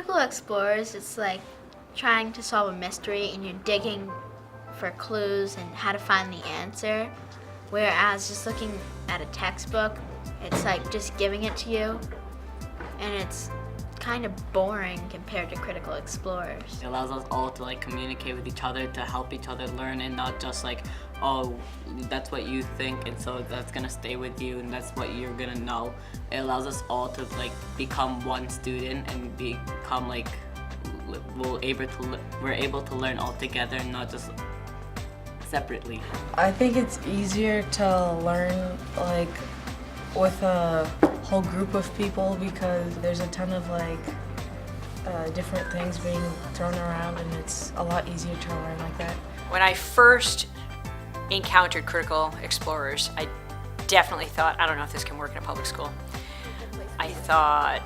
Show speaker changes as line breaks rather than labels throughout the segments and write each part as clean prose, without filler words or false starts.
Critical Explorers, it's like trying to solve a mystery and you're digging for clues and how to find the answer. Whereas just looking at a textbook, it's like just giving it to you, and it's kind of boring compared to Critical Explorers.
It allows us all to communicate with each other, to help each other learn, and not just oh, that's what you think, and so that's gonna stay with you, and that's what you're gonna know. It allows us all to become one student and become we're able to learn all together and not just separately.
I think it's easier to learn with a whole group of people because there's a ton of different things being thrown around, and it's a lot easier to learn like that.
When I first encountered Critical Explorers, I definitely thought, I don't know if this can work in a public school. I thought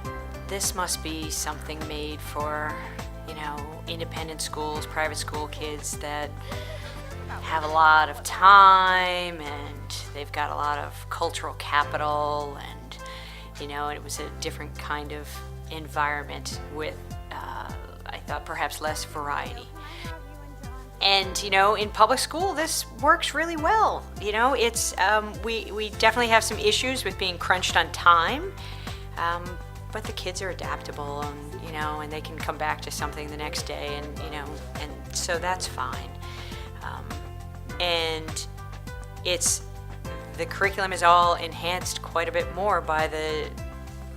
this must be something made for, independent schools, private school kids that have a lot of time and they've got a lot of cultural capital, and it was a different kind of environment with, I thought, perhaps less variety. And in public school, this works really well. It's we definitely have some issues with being crunched on time, but the kids are adaptable, and they can come back to something the next day, and so that's fine. And the curriculum is all enhanced quite a bit more by in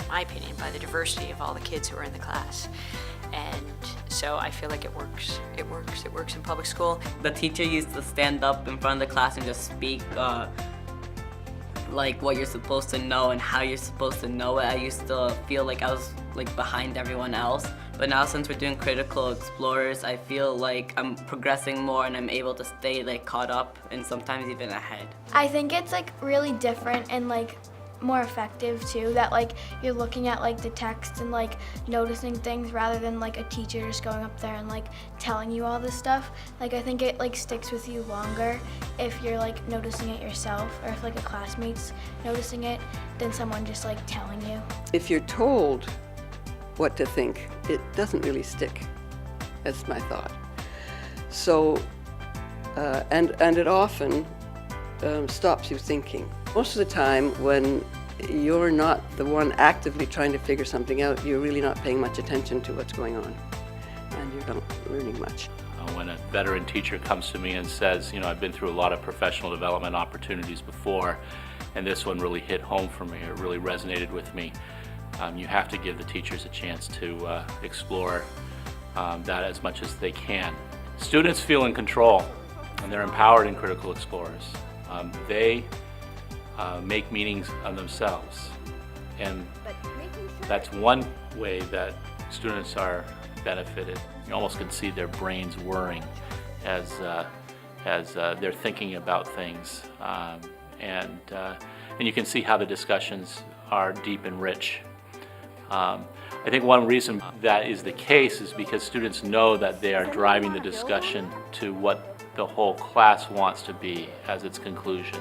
my opinion, by the diversity of all the kids who are in the class. And so I feel like it works. It works in public school.
The teacher used to stand up in front of the class and just speak what you're supposed to know and how you're supposed to know it. I used to feel like I was behind everyone else. But now since we're doing Critical Explorers, I feel like I'm progressing more and I'm able to stay caught up and sometimes even ahead.
I think it's really different and more effective too, that you're looking at the text and noticing things rather than a teacher just going up there and telling you all this stuff. I think it sticks with you longer if you're noticing it yourself, or if a classmate's noticing it, than someone just telling you.
If you're told what to think, it doesn't really stick. That's my thought. So, and it often stops you thinking. Most of the time when you're not the one actively trying to figure something out, you're really not paying much attention to what's going on, and you're not learning much.
When a veteran teacher comes to me and says, I've been through a lot of professional development opportunities before, and this one really hit home for me, it really resonated with me. You have to give the teachers a chance to explore that as much as they can. Students feel in control, and they're empowered in Critical Explorers. They make meanings of themselves, and that's one way that students are benefited. You almost can see their brains whirring as they're thinking about things, and you can see how the discussions are deep and rich. I think one reason that is the case is because students know that they are driving the discussion to what the whole class wants to be as its conclusion.